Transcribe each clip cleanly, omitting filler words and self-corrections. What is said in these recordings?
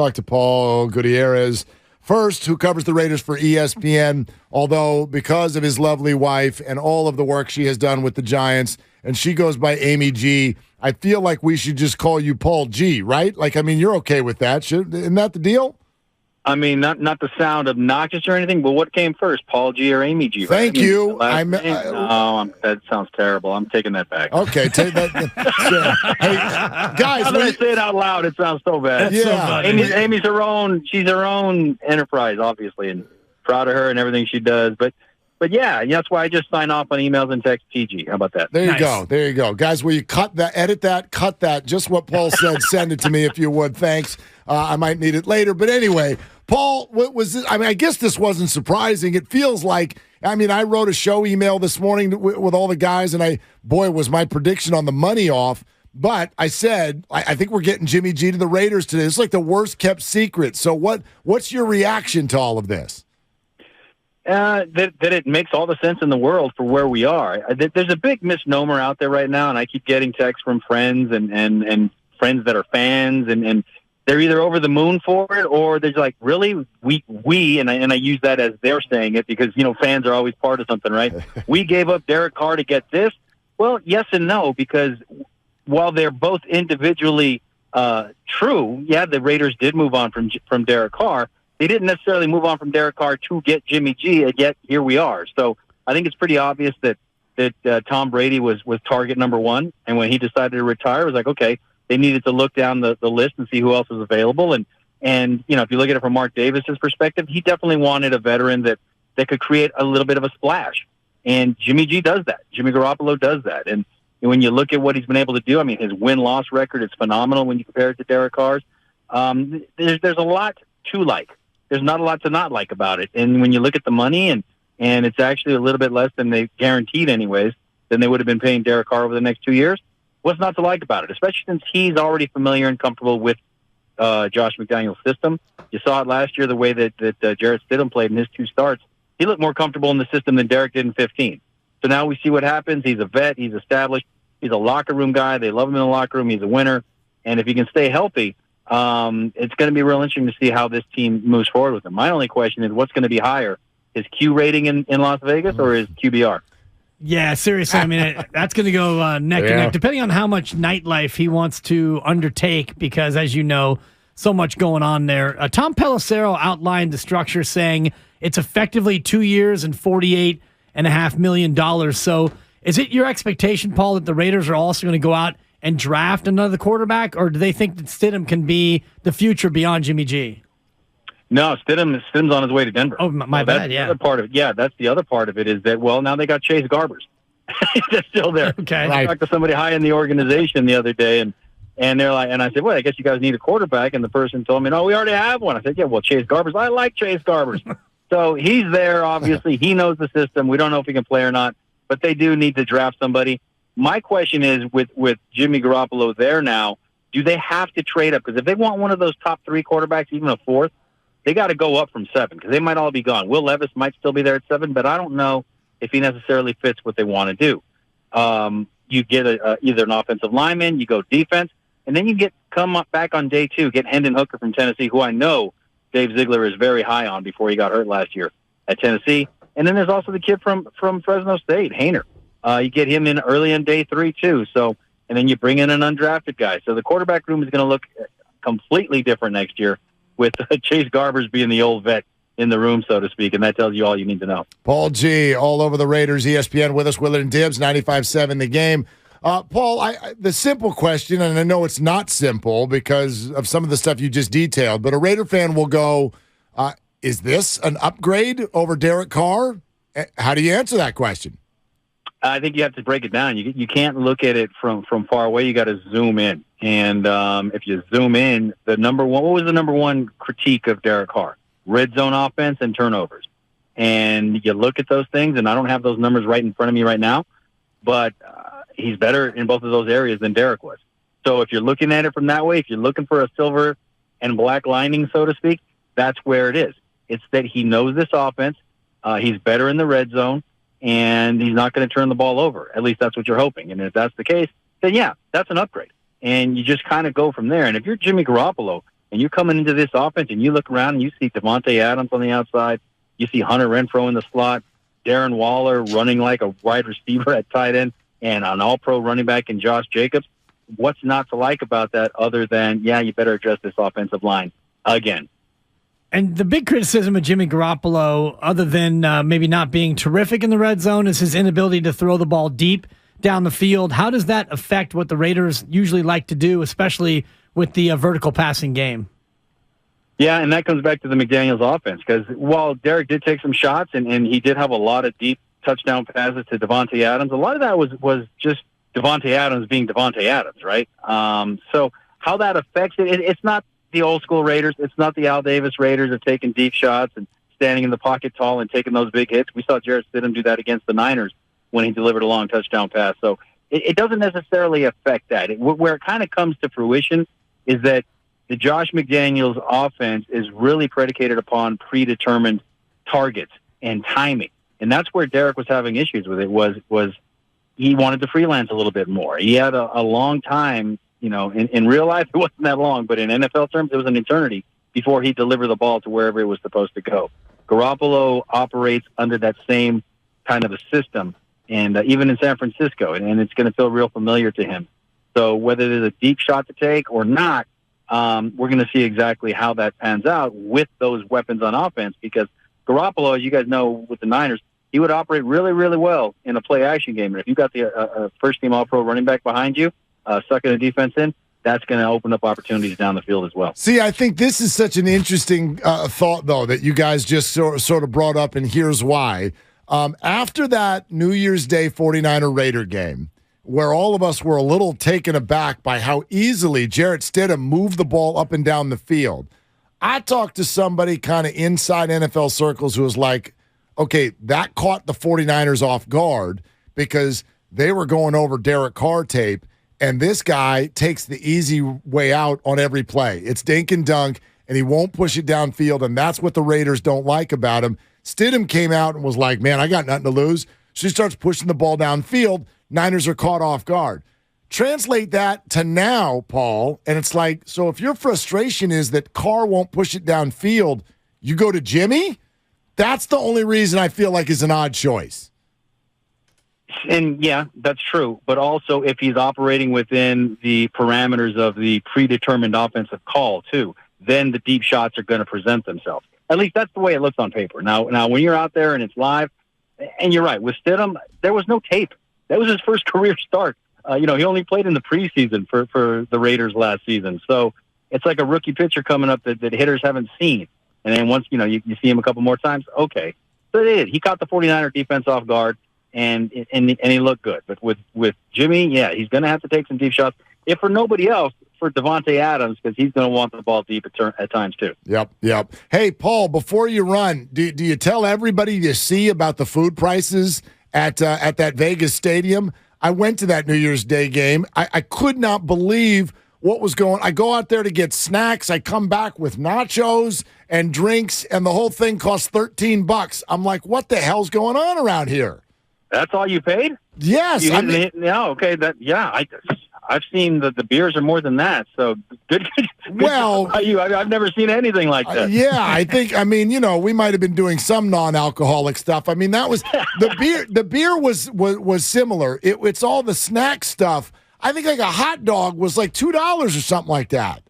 Talk to Paul Gutierrez first, who covers the Raiders for ESPN, although because of his lovely wife and all of the work she has done with the Giants, and she goes by Amy G, I feel like we should just call you Paul G, right? Like, I mean, you're okay with that. Isn't that the deal? I mean, not to sound obnoxious or anything, but what came first, Paul G or Amy G? Right? Thank you. That sounds terrible. I'm taking that back. Okay, take that. Hey, guys, now that I say it out loud, it sounds so bad. Yeah, Amy's her own. She's her own enterprise, obviously, and proud of her and everything she does. But yeah, that's why I just sign off on emails and text PG. How about that? There you go. There you go. Guys, will you cut that, edit that, cut that? Just what Paul said. Send it to me if you would. Thanks. I might need it later. But anyway, Paul, what was this? I mean, I guess this wasn't surprising. It feels like, I mean, I wrote a show email this morning with all the guys, and was my prediction on the money off. But I said, I think we're getting Jimmy G to the Raiders today. It's like the worst kept secret. So what's your reaction to all of this? That it makes all the sense in the world for where we are. There's a big misnomer out there right now, and I keep getting texts from friends and friends that are fans, and they're either over the moon for it, or they're like, really, we and I use that as they're saying it because, fans are always part of something, right? We gave up Derek Carr to get this. Well, yes and no, because while they're both individually true, yeah, the Raiders did move on from Derek Carr. They didn't necessarily move on from Derek Carr to get Jimmy G, and yet here we are. So I think it's pretty obvious that Tom Brady was target number one, and when he decided to retire, it was like, okay, they needed to look down the list and see who else was available. And if you look at it from Mark Davis's perspective, he definitely wanted a veteran that could create a little bit of a splash. And Jimmy G does that. Jimmy Garoppolo does that. And when you look at what he's been able to do, I mean, his win-loss record is phenomenal when you compare it to Derek Carr's. There's a lot to like. There's not a lot to not like about it. And when you look at the money, and it's actually a little bit less than they guaranteed anyways, than they would have been paying Derek Carr over the next 2 years, what's not to like about it? Especially since he's already familiar and comfortable with Josh McDaniel's system. You saw it last year, the way that Jarrett Stidham played in his 2 starts. He looked more comfortable in the system than Derek did in 15. So now we see what happens. He's a vet. He's established. He's a locker room guy. They love him in the locker room. He's a winner. And if he can stay healthy, it's going to be real interesting to see how this team moves forward with him. My only question is what's going to be higher, his Q rating in Las Vegas or his QBR? Yeah, seriously. I mean, that's going to go neck and neck, depending on how much nightlife he wants to undertake, because, as you know, so much going on there. Tom Pelissero outlined the structure, saying it's effectively 2 years and $48.5 million. So is it your expectation, Paul, that the Raiders are also going to go out and draft another quarterback, or do they think that Stidham can be the future beyond Jimmy G? No, Stidham's on his way to Denver. Oh, my bad, yeah. That's the other part of it is that, well, now they got Chase Garbers. They're still there. Okay. I talked to somebody high in the organization the other day, and they're like, and I said, well, I guess you guys need a quarterback, and the person told me, no, we already have one. I said, yeah, well, Chase Garbers. I like Chase Garbers. So he's there, obviously. He knows the system. We don't know if he can play or not, but they do need to draft somebody. My question is, with Jimmy Garoppolo there now, do they have to trade up? Because if they want one of those top 3 quarterbacks, even a 4th, they got to go up from 7 because they might all be gone. Will Levis might still be there at 7, but I don't know if he necessarily fits what they want to do. You get either an offensive lineman, you go defense, and then you come up back on day 2, get Hendon Hooker from Tennessee, who I know Dave Ziegler is very high on before he got hurt last year at Tennessee. And then there's also the kid from Fresno State, Haener. You get him in early in day 3 too. So, and then you bring in an undrafted guy. So the quarterback room is going to look completely different next year, with Chase Garbers being the old vet in the room, so to speak, and that tells you all you need to know. Paul G, all over the Raiders, ESPN with us, Willard and Dibs, 95.7 The Game. Paul, the simple question, and I know it's not simple because of some of the stuff you just detailed, but a Raider fan will go, is this an upgrade over Derek Carr? How do you answer that question? I think you have to break it down. You can't look at it from far away. You got to zoom in. And if you zoom in, what was the number one critique of Derek Carr? Red zone offense and turnovers. And you look at those things, and I don't have those numbers right in front of me right now, but he's better in both of those areas than Derek was. So if you're looking at it from that way, if you're looking for a silver and black lining, so to speak, that's where it is. It's that he knows this offense. He's better in the red zone. And he's not going to turn the ball over. At least that's what you're hoping. And if that's the case, then yeah, that's an upgrade. And you just kind of go from there. And if you're Jimmy Garoppolo, And you're coming into this offense, and you look around, and you see Devontae Adams on the outside. You see Hunter Renfrow in the slot, Darren Waller running like a wide receiver at tight end, and an all-pro running back in Josh Jacobs. What's not to like about that other than, yeah, you better address this offensive line again? And the big criticism of Jimmy Garoppolo, other than maybe not being terrific in the red zone, is his inability to throw the ball deep down the field. How does that affect what the Raiders usually like to do, especially with the vertical passing game? Yeah, and that comes back to the McDaniels offense, because while Derek did take some shots and he did have a lot of deep touchdown passes to Devontae Adams, a lot of that was just Devontae Adams being Devontae Adams, right? So how that affects it's not the old school Raiders. It's not the Al Davis Raiders of taking deep shots and standing in the pocket tall and taking those big hits. We saw Jarrett Stidham do that against the Niners when he delivered a long touchdown pass. So it doesn't necessarily affect that. Where it kind of comes to fruition is that the Josh McDaniels offense is really predicated upon predetermined targets and timing. And that's where Derek was having issues with it, was he wanted to freelance a little bit more. He had a long time, in real life it wasn't that long, but in NFL terms it was an eternity before he delivered the ball to wherever it was supposed to go. Garoppolo operates under that same kind of a system, and even in San Francisco, and it's going to feel real familiar to him. So whether there's a deep shot to take or not, we're going to see exactly how that pans out with those weapons on offense, because Garoppolo, as you guys know, with the Niners, he would operate really, really well in a play-action game. And if you've got the first-team All-Pro running back behind you, sucking the defense in, that's going to open up opportunities down the field as well. See, I think this is such an interesting thought, though, that you guys just sort of brought up, and here's why. After that New Year's Day 49er Raider game, where all of us were a little taken aback by how easily Jarrett Stidham moved the ball up and down the field, I talked to somebody kind of inside NFL circles who was like, okay, that caught the 49ers off guard because they were going over Derek Carr tape, and this guy takes the easy way out on every play. It's dink and dunk, and he won't push it downfield, and that's what the Raiders don't like about him. Stidham came out and was like, man, I got nothing to lose. She starts pushing the ball downfield. Niners are caught off guard. Translate that to now, Paul, and it's like, so if your frustration is that Carr won't push it downfield, you go to Jimmy? That's the only reason I feel like is an odd choice. And, yeah, that's true. But also if he's operating within the parameters of the predetermined offensive call, too, then the deep shots are going to present themselves. At least that's the way it looks on paper. Now, when you're out there and it's live, and you're right, with Stidham, there was no tape. That was his first career start. He only played in the preseason for the Raiders last season. So it's like a rookie pitcher coming up that hitters haven't seen. And then once, you see him a couple more times, okay. So they did. He caught the 49er defense off guard, and he looked good. But with Jimmy, yeah, he's going to have to take some deep shots. If for nobody else, for Devontae Adams, because he's going to want the ball deep at times too. Yep. Hey, Paul, before you run, do you tell everybody you see about the food prices at that Vegas stadium? I went to that New Year's Day game. I could not believe what was going on. I go out there to get snacks. I come back with nachos and drinks, and the whole thing costs $13. I'm like, what the hell's going on around here? That's all you paid? Yes. Okay. I've seen that the beers are more than that. So good. Well, I've never seen anything like that. Yeah, I think. We might have been doing some non-alcoholic stuff. That was the beer. The beer was similar. It's all the snack stuff. I think like a hot dog was like $2 or something like that.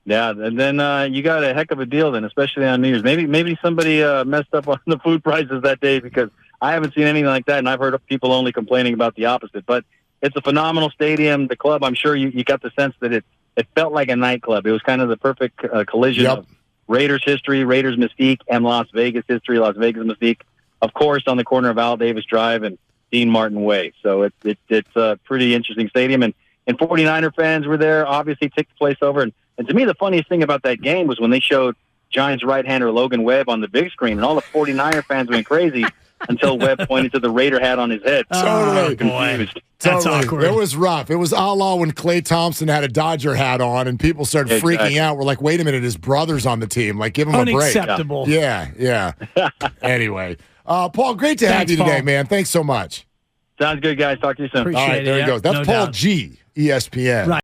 Yeah, and then you got a heck of a deal then, especially on New Year's. Maybe somebody messed up on the food prices that day, because I haven't seen anything like that, and I've heard of people only complaining about the opposite. But it's a phenomenal stadium. The club, I'm sure you got the sense that it felt like a nightclub. It was kind of the perfect collision of Raiders history, Raiders mystique, and Las Vegas history, Las Vegas mystique. Of course, on the corner of Al Davis Drive and Dean Martin Way. So it's a pretty interesting stadium. And 49er fans were there, obviously took the place over. And to me, the funniest thing about that game was when they showed Giants right-hander Logan Webb on the big screen, and all the 49er fans went crazy until Webb pointed to the Raider hat on his head. Totally. Confused. That's awkward. It was rough. It was a la when Klay Thompson had a Dodger hat on, and people started freaking out. We're like, wait a minute, his brother's on the team. Like, give him a break. Unacceptable. Yeah. Anyway. Paul, great to have you today, Paul. man. Thanks so much. Sounds good, guys. Talk to you soon. Appreciate All right, there he goes. That's no Paul doubt. G, ESPN. Right.